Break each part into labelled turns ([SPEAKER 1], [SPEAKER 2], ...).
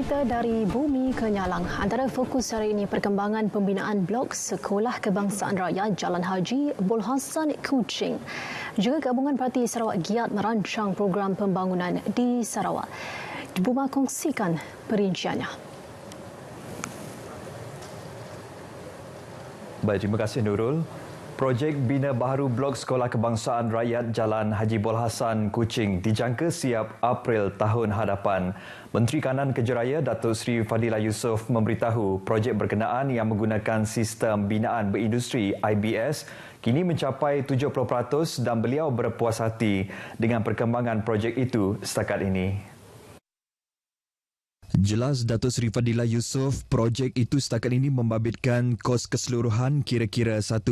[SPEAKER 1] Cerita dari bumi ke nyalang. Antara fokus hari ini perkembangan pembinaan blok Sekolah Kebangsaan Rakyat Jalan Haji Bolhasan Kuching. Juga Gabungan Parti Sarawak giat merancang program pembangunan di Sarawak. Buma kongsikan perinciannya.
[SPEAKER 2] Baik, terima kasih Nurul. Projek bina baharu Blok Sekolah Kebangsaan Rakyat Jalan Haji Bolhasan Kuching dijangka siap April tahun hadapan. Menteri Kanan Kejaraya Datuk Seri Fadilah Yusof memberitahu projek berkenaan yang menggunakan sistem binaan berindustri IBS kini mencapai 70% dan beliau berpuas hati dengan perkembangan projek itu setakat ini.
[SPEAKER 3] Jelas Datuk Seri Fadilah Yusof, projek itu setakat ini membabitkan kos keseluruhan kira-kira 1.4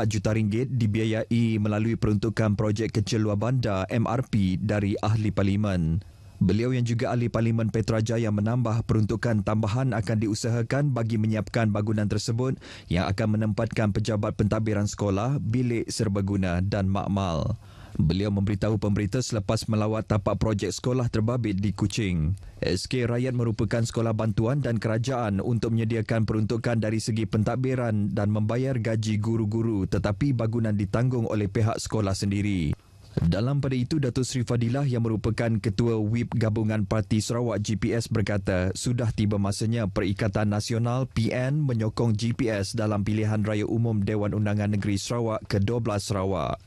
[SPEAKER 3] juta ringgit dibiayai melalui peruntukan projek kecil luar bandar MRP dari Ahli Parlimen. Beliau yang juga Ahli Parlimen Petrajaya menambah peruntukan tambahan akan diusahakan bagi menyiapkan bangunan tersebut yang akan menempatkan pejabat pentadbiran sekolah, bilik serbaguna dan makmal. Beliau memberitahu pemberita selepas melawat tapak projek sekolah terbabit di Kuching. SK Rakyat merupakan sekolah bantuan dan kerajaan untuk menyediakan peruntukan dari segi pentadbiran dan membayar gaji guru-guru tetapi bangunan ditanggung oleh pihak sekolah sendiri. Dalam pada itu, Datuk Seri Fadilah yang merupakan Ketua WIP Gabungan Parti Sarawak GPS berkata sudah tiba masanya Perikatan Nasional PN menyokong GPS dalam pilihan raya umum Dewan Undangan Negeri Sarawak ke-12 Sarawak.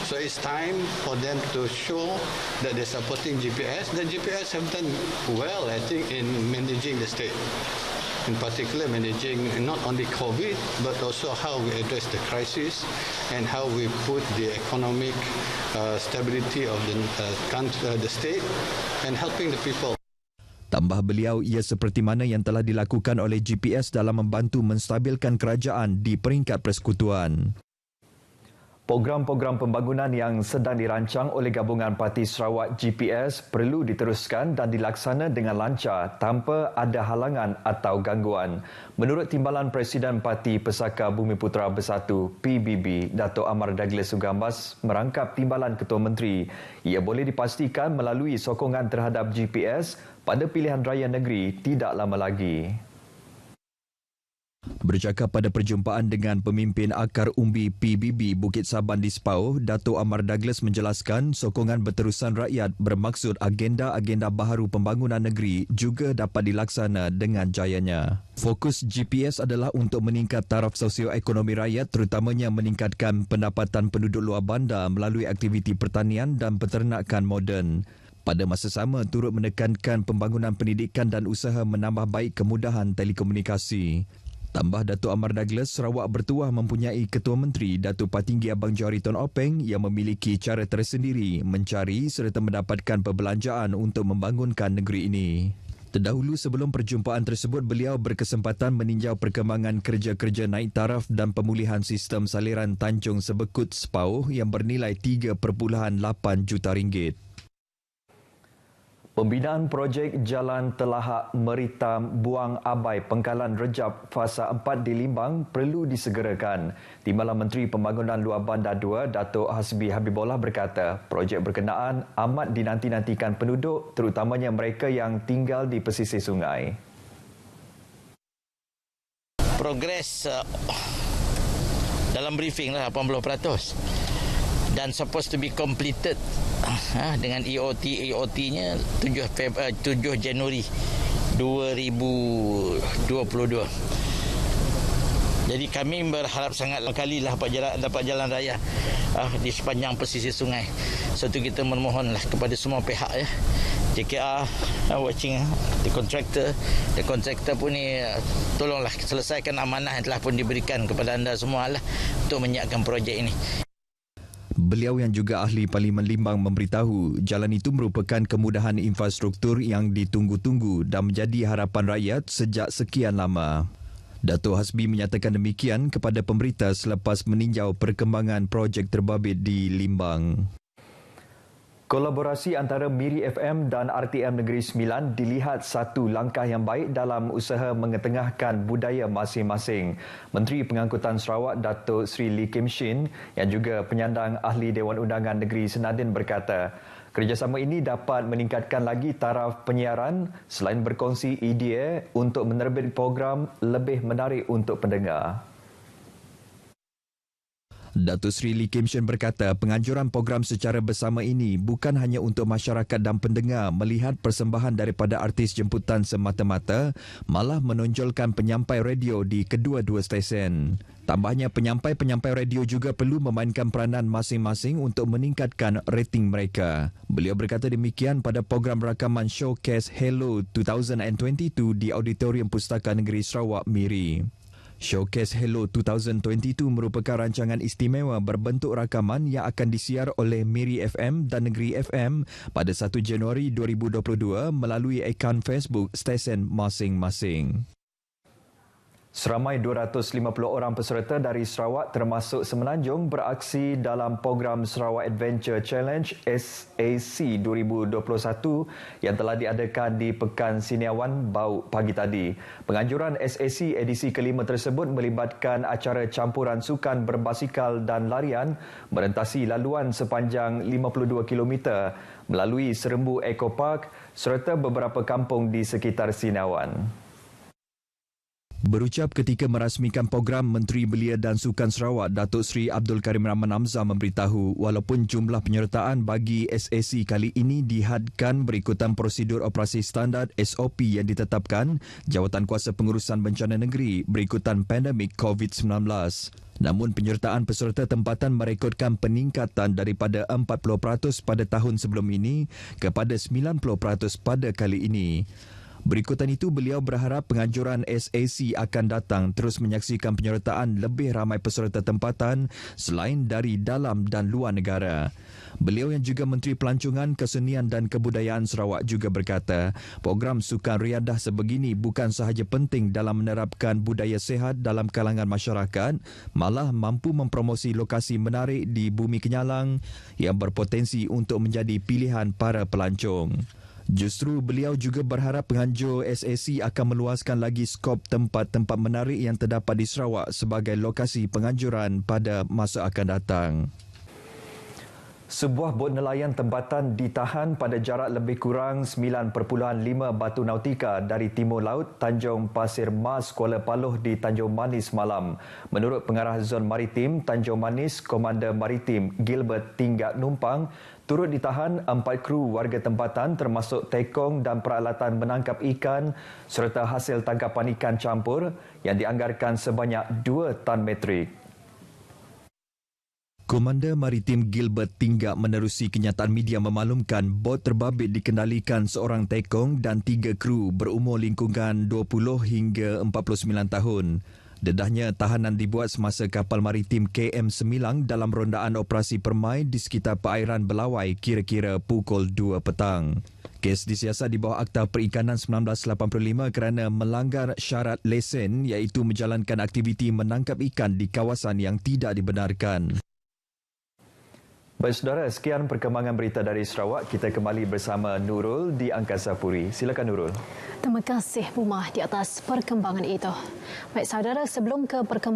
[SPEAKER 4] So it's time for them to show that they're supporting GPS. The GPS have done well, I think, in managing the state. In particular, managing not only COVID, but also how we address the crisis and how we put the economic stability of the state and helping the people.
[SPEAKER 3] Tambah beliau, ia seperti mana yang telah dilakukan oleh GPS dalam membantu menstabilkan kerajaan di peringkat persekutuan.
[SPEAKER 2] Program-program pembangunan yang sedang dirancang oleh Gabungan Parti Sarawak GPS perlu diteruskan dan dilaksana dengan lancar tanpa ada halangan atau gangguan. Menurut Timbalan Presiden Parti Pesaka Bumiputera Bersatu PBB, Dato' Amar Douglas Sugambas merangkap Timbalan Ketua Menteri. Ia boleh dipastikan melalui sokongan terhadap GPS pada pilihan raya negeri tidak lama lagi.
[SPEAKER 3] Bercakap pada perjumpaan dengan pemimpin akar umbi PBB Bukit Saban di Sepau, Dato' Amar Douglas menjelaskan sokongan berterusan rakyat bermaksud agenda-agenda baharu pembangunan negeri juga dapat dilaksana dengan jayanya. Fokus GPS adalah untuk meningkat taraf sosioekonomi rakyat terutamanya meningkatkan pendapatan penduduk luar bandar melalui aktiviti pertanian dan peternakan moden. Pada masa sama, turut menekankan pembangunan pendidikan dan usaha menambah baik kemudahan telekomunikasi. Tambah Datuk Amar Douglas, Sarawak bertuah mempunyai Ketua Menteri Datuk Patinggi Abang Johari Tun Openg yang memiliki cara tersendiri mencari serta mendapatkan perbelanjaan untuk membangunkan negeri ini. Terdahulu sebelum perjumpaan tersebut, beliau berkesempatan meninjau perkembangan kerja-kerja naik taraf dan pemulihan sistem saliran Tanjung Sebekut Sepau yang bernilai 3.8 juta ringgit.
[SPEAKER 2] Pembinaan projek Jalan Telahak Meritam Buang Abai Pengkalan Rejab Fasa 4 di Limbang perlu disegerakan. Timbalan Menteri Pembangunan Luar Bandar 2, Datuk Hasbi Habibullah berkata, projek berkenaan amat dinanti-nantikan penduduk terutamanya mereka yang tinggal di pesisir sungai.
[SPEAKER 5] Progres dalam briefing lah 80%. Dan supposed to be completed dengan EOT-nya 7 Januari 2022. Jadi kami berharap sangat kali lah dapat jalan raya di sepanjang pesisir sungai. So itu kita memohonlah kepada semua pihak ya. JKR watching the contractor pun ni tolonglah selesaikan amanah yang telah pun diberikan kepada anda semua lah untuk menyiapkan projek ini.
[SPEAKER 3] Beliau yang juga Ahli Parlimen Limbang memberitahu jalan itu merupakan kemudahan infrastruktur yang ditunggu-tunggu dan menjadi harapan rakyat sejak sekian lama. Datuk Hasbi menyatakan demikian kepada pemberita selepas meninjau perkembangan projek terbabit di Limbang.
[SPEAKER 2] Kolaborasi antara Miri FM dan RTM Negeri Sembilan dilihat satu langkah yang baik dalam usaha mengetengahkan budaya masing-masing. Menteri Pengangkutan Sarawak Datuk Seri Lee Kim Shin yang juga penyandang Ahli Dewan Undangan Negeri Senadin berkata, Kerjasama ini dapat meningkatkan lagi taraf penyiaran selain berkongsi idea untuk menerbit program lebih menarik untuk pendengar.
[SPEAKER 3] Datuk Seri Lee Kim Shen berkata penganjuran program secara bersama ini bukan hanya untuk masyarakat dan pendengar melihat persembahan daripada artis jemputan semata-mata, malah menonjolkan penyampai radio di kedua-dua stesen. Tambahnya, penyampai-penyampai radio juga perlu memainkan peranan masing-masing untuk meningkatkan rating mereka. Beliau berkata demikian pada program rakaman Showcase Hello 2022 di Auditorium Pustaka Negeri Sarawak, Miri. Showcase Hello 2022 merupakan rancangan istimewa berbentuk rakaman yang akan disiar oleh Miri FM dan Negeri FM pada 1 Januari 2022 melalui akaun Facebook stesen masing-masing.
[SPEAKER 2] Seramai 250 orang peserta dari Sarawak termasuk Semenanjung beraksi dalam program Sarawak Adventure Challenge SAC 2021 yang telah diadakan di Pekan Siniawan Bau pagi tadi. Penganjuran SAC edisi kelima tersebut melibatkan acara campuran sukan berbasikal dan larian merentasi laluan sepanjang 52 km melalui Serembu Eco Park serta beberapa kampung di sekitar Siniawan.
[SPEAKER 3] Berucap ketika merasmikan program, Menteri Belia dan Sukan Sarawak Datuk Seri Abdul Karim Rahman Hamzah memberitahu walaupun jumlah penyertaan bagi SAC kali ini dihadkan berikutan prosedur operasi standard SOP yang ditetapkan Jawatankuasa Pengurusan Bencana Negeri berikutan pandemik COVID-19. Namun penyertaan peserta tempatan merekodkan peningkatan daripada 40% pada tahun sebelum ini kepada 90% pada kali ini. Berikutan itu, beliau berharap penganjuran SAC akan datang terus menyaksikan penyertaan lebih ramai peserta tempatan selain dari dalam dan luar negara. Beliau yang juga Menteri Pelancongan, Kesenian dan Kebudayaan Sarawak juga berkata, program sukan riadah sebegini bukan sahaja penting dalam menerapkan budaya sihat dalam kalangan masyarakat, malah mampu mempromosi lokasi menarik di Bumi Kenyalang yang berpotensi untuk menjadi pilihan para pelancong. Justru beliau juga berharap penganjur SAC akan meluaskan lagi skop tempat-tempat menarik yang terdapat di Sarawak sebagai lokasi penganjuran pada masa akan datang.
[SPEAKER 2] Sebuah bot nelayan tempatan ditahan pada jarak lebih kurang 9.5 batu nautika dari timur laut Tanjung Pasir Mas, Kuala Paloh di Tanjung Manis malam. Menurut Pengarah Zon Maritim Tanjung Manis, Komander Maritim Gilbert Tinggak Numpang, turut ditahan 4 kru warga tempatan termasuk tekong dan peralatan menangkap ikan serta hasil tangkapan ikan campur yang dianggarkan sebanyak 2 tan metrik.
[SPEAKER 3] Komander Maritim Gilbert Tinggak menerusi kenyataan media memaklumkan bot terbabit dikendalikan seorang tekong dan 3 kru berumur lingkungan 20 hingga 49 tahun. Dedahnya tahanan dibuat semasa kapal maritim KM Semilang dalam rondaan operasi permai di sekitar perairan Belawai kira-kira pukul 2 petang. Kes disiasat di bawah Akta Perikanan 1985 kerana melanggar syarat lesen iaitu menjalankan aktiviti menangkap ikan di kawasan yang tidak dibenarkan.
[SPEAKER 2] Baik saudara, sekian perkembangan berita dari Sarawak. Kita kembali bersama Nurul di Angkasa Puri. Silakan Nurul.
[SPEAKER 1] Terima kasih Bumah di atas perkembangan itu. Baik saudara, sebelum ke perkembangan